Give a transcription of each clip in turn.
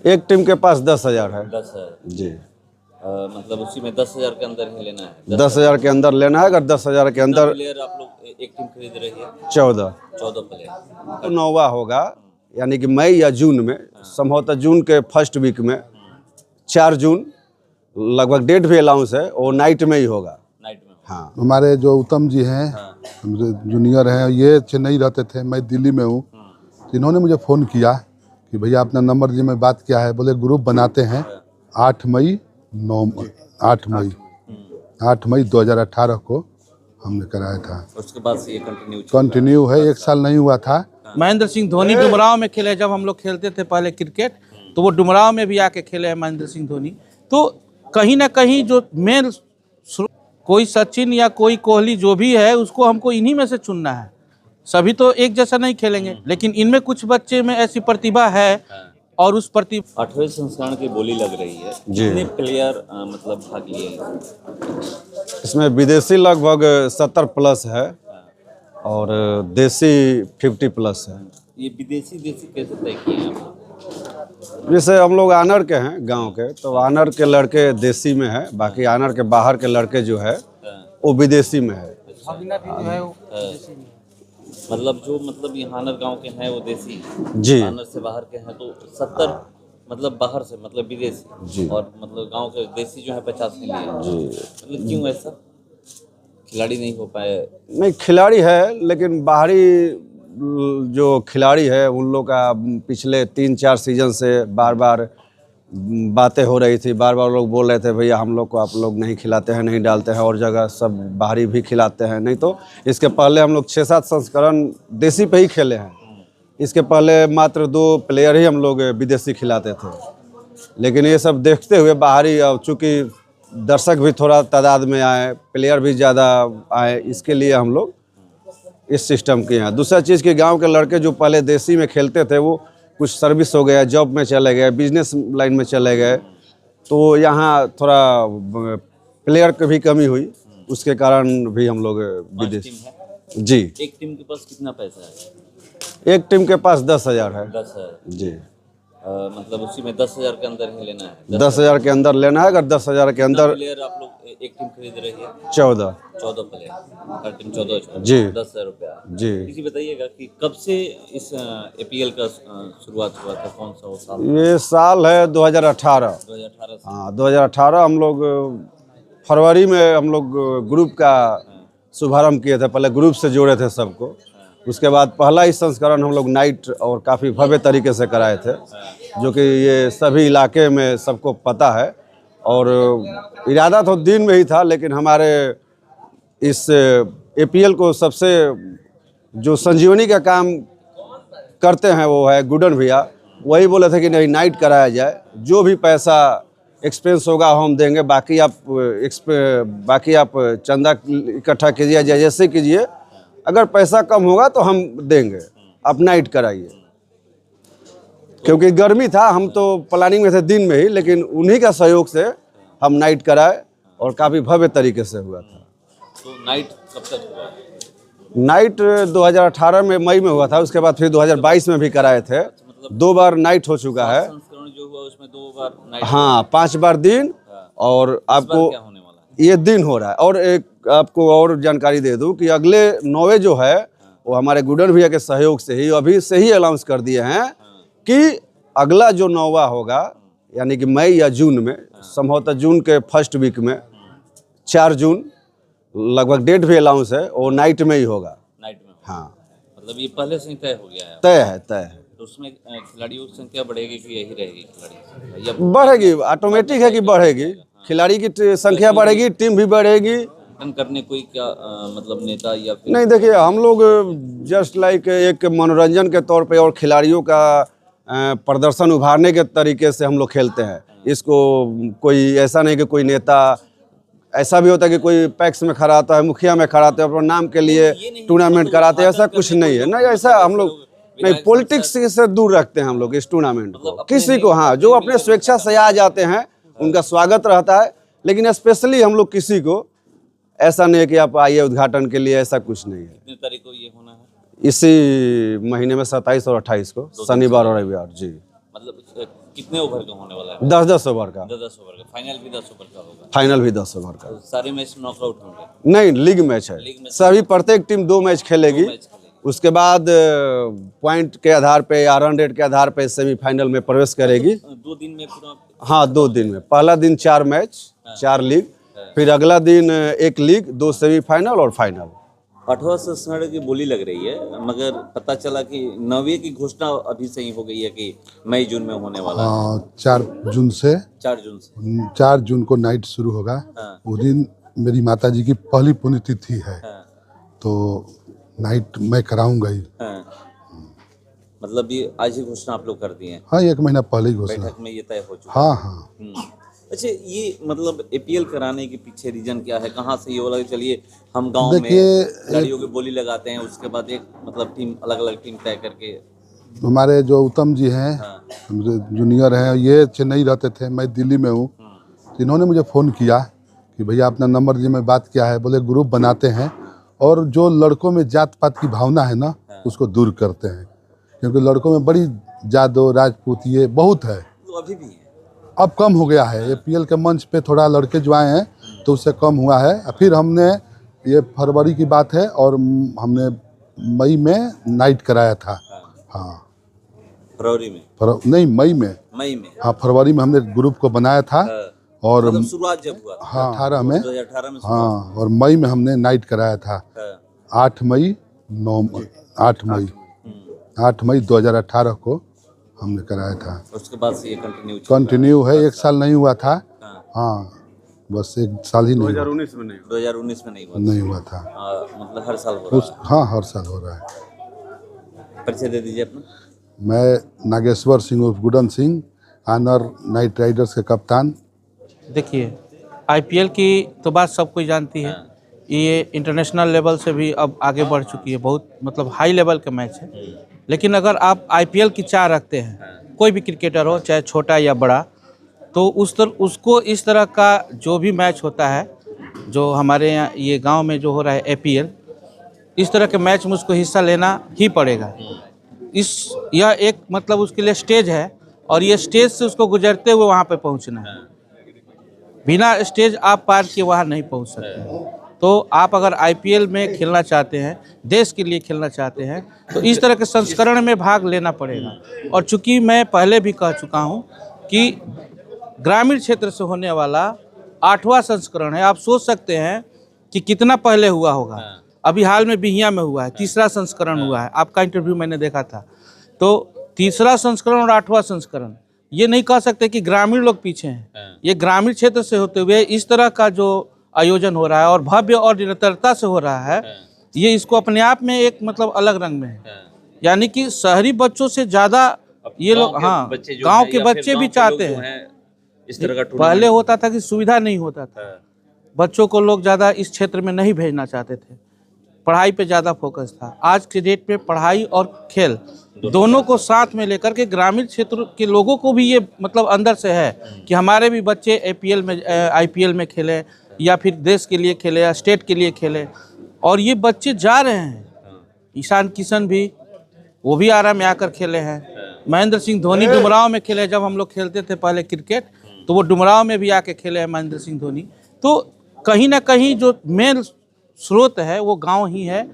एक टीम के पास 10,000 है। 10,000 जी। मतलब उसी में 10,000 के अंदर ही लेना है। 10,000 के अंदर लेना है। अगर 10,000 के अंदर प्लेयर आप लोग एक टीम खरीद रही है? 14 प्लेयर तो नौवा होगा, यानी कि मई या जून में, संभवतः जून के फर्स्ट वीक में, 4 जून लगभग डेट भी अलाउंस है, वो नाइट में ही होगा। नाइट में? हाँ। हमारे जो उत्तम जी हैं, जूनियर हैं, ये चेन्नई रहते थे, मैं दिल्ली में हूँ। इन्होंने मुझे फ़ोन किया कि भैया अपना नंबर जी में बात किया है, बोले ग्रुप बनाते हैं 8 मई 2018 को हमने कराया था। उसके बाद से ये कंटिन्यू है, 1 साल नहीं हुआ था। महेंद्र सिंह धोनी डुमराव में खेले, जब हम लोग खेलते थे पहले क्रिकेट, तो वो डुमराव में भी आके खेले हैं महेंद्र सिंह धोनी। तो कहीं ना कहीं जो मेन, कोई सचिन या कोई कोहली जो भी है, उसको हमको इन्हीं में से चुनना है। सभी तो एक जैसा नहीं खेलेंगे, लेकिन इनमें कुछ बच्चे में ऐसी प्रतिभा है और उस प्रतिभा। 8वें संस्करण की बोली लग रही है, कितने प्लेयर मतलब भाग लिए? इसमें विदेशी लगभग 70 प्लस है और देसी 50 प्लस है। ये विदेशी देसी कैसे तय किए हैं? जैसे हम लोग आनर के हैं गांव के, तो आनर के लड़के देसी में है, बाकी आनर के बाहर के लड़के जो है वो विदेशी में है। मतलब जो यहाँ आनर गांव के हैं वो देसी, जी। आनर से बाहर के हैं तो 70 मतलब बाहर से, मतलब विदेशी जी। और मतलब गांव के देसी जो है 50 के लिए। जी। मतलब क्यों ऐसा? खिलाड़ी नहीं हो पाए? नहीं, खिलाड़ी है, लेकिन बाहरी जो खिलाड़ी है उन लोग का पिछले 3-4 सीजन से बार बार बातें हो रही थी, बार बार लोग बोल रहे थे भैया हम लोग को आप लोग नहीं खिलाते हैं, नहीं डालते हैं, और जगह सब बाहरी भी खिलाते हैं। नहीं तो इसके पहले हम लोग 6-7 संस्करण देसी पे ही खेले हैं। इसके पहले मात्र 2 प्लेयर ही हम लोग विदेशी खिलाते थे, लेकिन ये सब देखते हुए बाहरी, अब चूँकि दर्शक भी थोड़ा तादाद में आए, प्लेयर भी ज़्यादा आए, इसके लिए हम लोग इस सिस्टम के हैं। दूसरा चीज़ कि गांव के लड़के जो पहले देसी में खेलते थे वो कुछ सर्विस हो गया, जॉब में चले गए, बिजनेस लाइन में चले गए, तो यहाँ थोड़ा प्लेयर की भी कमी हुई, उसके कारण भी हम लोग विदेश। जी। एक टीम के पास कितना पैसा है? एक टीम के पास 10,000 है। 10,000 जी। मतलब उसी में 10,000 के अंदर ही लेना है। 10,000 के अंदर लेना है। अगर 10,000 के अंदर प्लेयर आप लोग एक टीम खरीद रही है? 14 प्लेयर, हर टीम 14 जी। 10,000 रुपया। जी। किसी बताइएगा कि कब से इस APL का शुरुआत हुआ था, कौन सा वो साल? ये साल है 2018। 2018 से। हाँ, 2018 हम लोग फरवरी में हम लोग ग्रुप का शुभारंभ किए थे। पहले ग्रुप से जोड़े थे सबको, उसके बाद पहला ही संस्करण हम लोग नाइट और काफ़ी भव्य तरीके से कराए थे, जो कि ये सभी इलाके में सबको पता है। और इरादा तो दिन में ही था, लेकिन हमारे इस APL को सबसे जो संजीवनी का काम करते हैं वो है गुडन भैया, वही बोले थे कि नहीं नाइट कराया जाए, जो भी पैसा एक्सपेंस होगा हम देंगे, बाकी आप चंदा इकट्ठा कीजिए, जैसे कीजिए, अगर पैसा कम होगा तो हम देंगे, आप नाइट कराइए। क्योंकि गर्मी था, हम तो प्लानिंग में थे दिन में ही, लेकिन उन्हीं का सहयोग से हम नाइट कराए और काफ़ी भव्य तरीके से हुआ था। तो नाइट कब तक हुआ? नाइट 2018 में मई में हुआ था, उसके बाद फिर 2022 में भी कराए थे। 2 बार नाइट हो चुका है। संस्करण जो हुआ उसमें 2 बार नाइट? हाँ, 5 बार दिन। और आपको क्या होने वाला है? ये दिन हो रहा है। और एक आपको और जानकारी दे दूं कि अगले 9वें जो है वो हमारे गुडन भैया के सहयोग से ही अभी से ही अनाउंस कर दिए हैं कि अगला जो 9वां होगा, यानी कि मई या जून में, संभवतः जून के फर्स्ट वीक में, 4 जून लगभग डेट भी अलाउंस है, वो नाइट में ही होगा। नाइट में? हाँ, मतलब ये पहले से ही तय हो गया है? तय है, तय है। तो उसमें खिलाड़ियों की संख्या बढ़ेगी कि यही रहेगी खिलाड़ी? बढ़ेगी, ऑटोमेटिक है कि बढ़ेगी। खिलाड़ी की संख्या बढ़ेगी, टीम भी बढ़ेगी। करने कोई क्या मतलब नेता या फिर? नहीं, देखिए हम लोग जस्ट लाइक एक मनोरंजन के तौर पे और खिलाड़ियों का प्रदर्शन उभारने के तरीके से हम लोग खेलते हैं इसको। कोई ऐसा नहीं कि कोई नेता, ऐसा भी होता है कि कोई पैक्स में खड़ा होता है, मुखिया में खड़ा होता है, अपने नाम के लिए टूर्नामेंट कराते हैं, ऐसा कुछ नहीं है। नहीं, ऐसा हम लोग नहीं, पॉलिटिक्स से दूर रखते हैं हम लोग इस टूर्नामेंट को। किसी को, हाँ, जो अपने स्वेच्छा से आ जाते हैं उनका स्वागत रहता है, लेकिन स्पेशली हम लोग किसी को ऐसा नहीं है कि आप आइए उद्घाटन के लिए, ऐसा कुछ नहीं है। कितने तारीख को ये होना है? इसी महीने में 27 और 28 को, शनिवार और रविवार। जी। मतलब कितने ओवर का होने वाला है? 10-10 ओवर का। 10 ओवर का, फाइनल भी 10 ओवर का होगा। फाइनल भी 10 ओवर का। तो सारे मैच नॉकआउट होंगे? नहीं, लीग मैच है। League match. सभी प्रत्येक टीम 2 मैच खेलेगी। 2 मैच खेलेगी। उसके बाद पॉइंट के आधार पे या रन रेट के आधार पे सेमीफाइनल में प्रवेश करेगी। 2 दिन में पूरा? हाँ, 2 दिन में। पहला दिन 4 मैच, 4 लीग, फिर अगला दिन 1 लीग, 2 सेमीफाइनल और फाइनल। 8वां संस्करण की बोली लग रही है, मगर पता चला कि 9वीं की घोषणा अभी से ही हो गई है कि मई जून में होने वाला है। 4 जून से 4 जून से 4 जून को नाइट शुरू होगा। हाँ। उस दिन मेरी माता जी की पहली पुण्यतिथि है। हाँ। तो नाइट मैं कराऊंगा ही। हाँ। मतलब ये आज ही घोषणा आप लोग कर दिए हैं? हाँ, 1 महीना पहले ही घोषणा। बैठक में ये तय हो चुका? हाँ हाँ। अच्छा, ये मतलब एपीएल कराने के पीछे रीजन क्या है? कहाँ से ये बोला कि चलिए हम गांव में देखिए, खिलाड़ियों की बोली लगाते हैं, उसके बाद एक मतलब टीम अलग अलग टीम तय करके? हमारे जो उत्तम जी हैं, हाँ। जूनियर हैं, ये चेन्नई रहते थे, मैं दिल्ली में हूँ। तो इन्होंने मुझे फ़ोन किया कि भैया अपना नंबर जी में बात किया है, बोले ग्रुप बनाते हैं और जो लड़कों में जात पात की भावना है ना, उसको दूर करते हैं। क्योंकि लड़कों में बड़ी जादव राजपूत ये बहुत है। तो अभी भी है? अब कम हो गया है। एपीएल के मंच पे थोड़ा लड़के जो आए हैं तो उससे कम हुआ है। फिर हमने, ये फरवरी की बात है, और हमने मई में नाइट कराया था। हाँ, फरवरी में? नहीं, मई में। मई में? हाँ, फरवरी में हमने ग्रुप को बनाया था। हाँ। और मतलब शुरुआत जब हुआ था? हाँ, 18 में। 2018 में? हाँ, और मई में हमने नाइट कराया था। हाँ। 8 मई 2018 को हमने कराया था। उसके बाद से ये कंटिन्यू है। 1 साल नहीं हुआ था। हाँ। हाँ, बस 1 साल ही नहीं हुआ। 2019 में नहीं। 2019 में नहीं हुआ? नहीं हुआ था। मतलब हर साल हो रहा है? हाँ, हर साल हो रहा है। परिचय दे दीजिए अपना। मैं नागेश्वर सिंह उर्फ Gudan Singh, honour knight riders के कप्तान। देखिए, आईपीएल की तो बात सब कोई जानती है। ये इंटरनेशनल लेवल से भी अब आगे बढ़ चुकी है। बहुत मतलब हाई लेवल का मैच है। लेकिन अगर आप आईपीएल की चाह रखते हैं, कोई भी क्रिकेटर हो, चाहे छोटा या बड़ा, तो उसको इस तरह का जो भी मैच होता है, जो हमारे यहाँ ये गांव में जो हो रहा है एपीएल, इस तरह के मैच में उसको हिस्सा लेना ही पड़ेगा। यह एक मतलब उसके लिए स्टेज है, और ये स्टेज से उसको गुजरते हुए वहाँ पे पहुँचना है। बिना स्टेज आप पार किए वहाँ नहीं पहुँच सकते। तो आप अगर आईपीएल में खेलना चाहते हैं, देश के लिए खेलना चाहते हैं, तो इस तरह के संस्करण में भाग लेना पड़ेगा। और चूंकि मैं पहले भी कह चुका हूं कि ग्रामीण क्षेत्र से होने वाला 8वां संस्करण है। आप सोच सकते हैं कि कितना पहले हुआ होगा। अभी हाल में बिहिया में हुआ है, 3रा संस्करण हुआ है। आपका इंटरव्यू मैंने देखा था। तो 3रा संस्करण और 8वां संस्करण, ये नहीं कह सकते कि ग्रामीण लोग पीछे हैं। ये ग्रामीण क्षेत्र से होते हुए इस तरह का जो आयोजन हो रहा है और भव्य और निरंतरता से हो रहा है, ये इसको अपने आप में एक मतलब अलग रंग में है। यानी कि शहरी बच्चों से ज़्यादा ये लोग, हाँ, गांव के बच्चे भी चाहते हैं। इस तरह का पहले होता था कि सुविधा नहीं होता था, बच्चों को लोग ज़्यादा इस क्षेत्र में नहीं भेजना चाहते थे, पढ़ाई पे ज़्यादा फोकस था। आज के डेट पे पढ़ाई और खेल दोनों को साथ में लेकर के ग्रामीण क्षेत्र के लोगों को भी ये मतलब अंदर से है कि हमारे भी बच्चे एपीएल में, आईपीएल में खेलें, या फिर देश के लिए खेले या स्टेट के लिए खेले। और ये बच्चे जा रहे हैं। ईशान किशन भी, वो भी आराम में आकर खेले हैं। महेंद्र सिंह धोनी डुमराव में खेले। जब हम लोग खेलते थे पहले क्रिकेट, तो वो डुमराव में भी आके खेले हैं महेंद्र सिंह धोनी। तो कहीं ना कहीं जो मेन स्रोत है वो गांव ही है,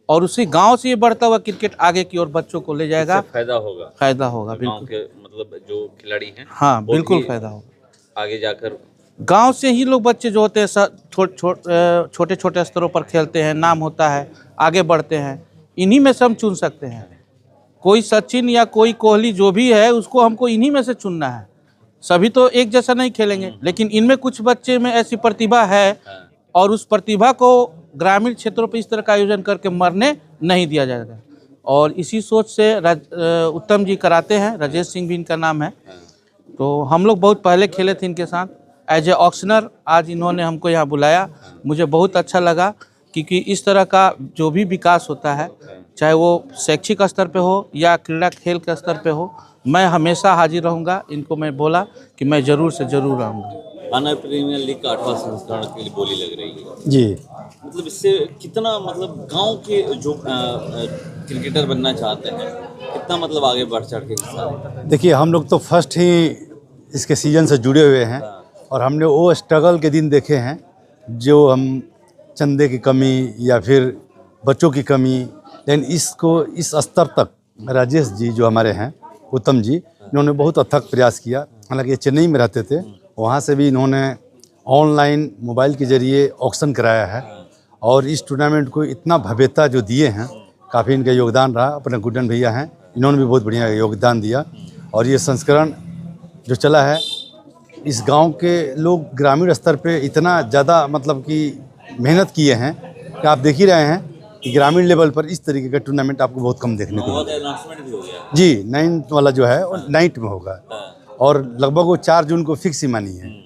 और उसी गांव से ये बढ़ता हुआ क्रिकेट आगे की ओर बच्चों को ले जाएगा। फायदा होगा, फायदा होगा गांव बिल्कुल। के मतलब जो खिलाड़ी हैं, हाँ, बिल्कुल फायदा होगा। आगे जाकर गांव से ही लोग बच्चे जो होते हैं छोटे छोटे स्तरों पर खेलते हैं, नाम होता है, आगे बढ़ते हैं। इन्हीं में से हम चुन सकते हैं। कोई सचिन या कोई कोहली जो भी है, उसको हमको इन्हीं में से चुनना है। सभी तो एक जैसा नहीं खेलेंगे, लेकिन इनमें कुछ बच्चे में ऐसी प्रतिभा है, और उस प्रतिभा को ग्रामीण क्षेत्रों पर इस तरह का आयोजन करके मरने नहीं दिया जाएगा। और इसी सोच से उत्तम जी कराते हैं, राजेश सिंह भी इनका नाम है। तो हम लोग बहुत पहले खेले थे इनके साथ एज ए ऑक्शनर। आज इन्होंने हमको यहाँ बुलाया, मुझे बहुत अच्छा लगा, क्योंकि इस तरह का जो भी विकास होता है, चाहे वो शैक्षिक स्तर पे हो या क्रीड़ा खेल के स्तर पे हो, मैं हमेशा हाजिर रहूँगा। इनको मैं बोला कि मैं ज़रूर से ज़रूर आऊँगा। ऑनर प्रीमियर लीग का 8वां संस्करण के लिए बोली लग रही है जी। मतलब इससे कितना मतलब गांव के जो क्रिकेटर बनना चाहते हैं कितना मतलब आगे बढ़ चढ़ के हिस्सा लें? देखिए हम लोग तो फर्स्ट ही इसके सीज़न से जुड़े हुए हैं और हमने वो स्ट्रगल के दिन देखे हैं जो हम चंदे की कमी या फिर बच्चों की कमी, लेकिन इसको इस स्तर तक राजेश जी जो हमारे हैं, उत्तम जी, इन्होंने बहुत अथक प्रयास किया। हालांकि ये चेन्नई में रहते थे, वहाँ से भी इन्होंने ऑनलाइन मोबाइल के ज़रिए ऑक्शन कराया है और इस टूर्नामेंट को इतना भव्यता जो दिए हैं, काफ़ी इनका योगदान रहा। अपने गुड्डन भैया हैं, इन्होंने भी बहुत बढ़िया योगदान दिया और ये संस्करण जो चला है, इस गांव के लोग ग्रामीण स्तर पे इतना ज़्यादा मतलब कि मेहनत किए हैं कि आप देख ही रहे हैं कि ग्रामीण लेवल पर इस तरीके का टूर्नामेंट आपको बहुत कम देखने को मिलेगा। अनाउंसमेंट भी हो गया जी, 9 वाला जो है वो नाइट में होगा और लगभग वो 4 जून को फिक्स ही मानी है।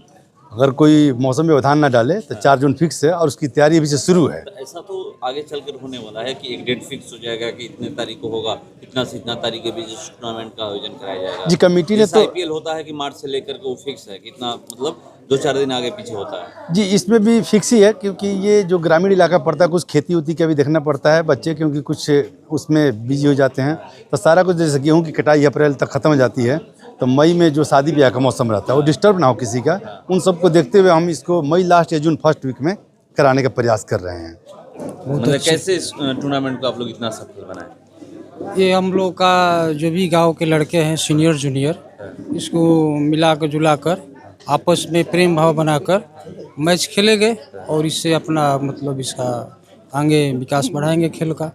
अगर कोई मौसम में व्यवधान ना डाले तो 4 जून फिक्स है और उसकी तैयारी अभी से शुरू है। तो ऐसा तो आगे चलकर होने वाला है कि एक डेट फिक्स हो जाएगा कि इतने तारीख को होगा, इतना से इतना तारीख के बीच इस टूर्नामेंट का आयोजन कराया जाएगा। जी, कमेटी ने तो आईपीएल होता है कि मार्च से लेकर के वो फिक्स है, कितना मतलब 2-4 दिन आगे पीछे होता है। जी, इसमें भी फिक्स ही है क्योंकि ये जो ग्रामीण इलाका पड़ता है, कुछ खेती उती का भी देखना पड़ता है। बच्चे क्योंकि कुछ उसमें बिजी हो जाते हैं, तो सारा कुछ जैसे गेहूँ की कटाई अप्रैल तक ख़त्म हो जाती है, तो मई में जो शादी ब्याह का मौसम रहता है वो डिस्टर्ब ना हो किसी का, उन सबको देखते हुए हम इसको मई लास्ट या जून फर्स्ट वीक में कराने का प्रयास कर रहे हैं। मतलब कैसे इस टूर्नामेंट को आप लोग इतना सफल बनाए? ये हम लोग का जो भी गांव के लड़के हैं, सीनियर जूनियर, इसको मिला कर जुला कर आपस में प्रेम भाव बनाकर मैच खेले गए और इससे अपना मतलब इसका आगे विकास बढ़ाएंगे खेल का।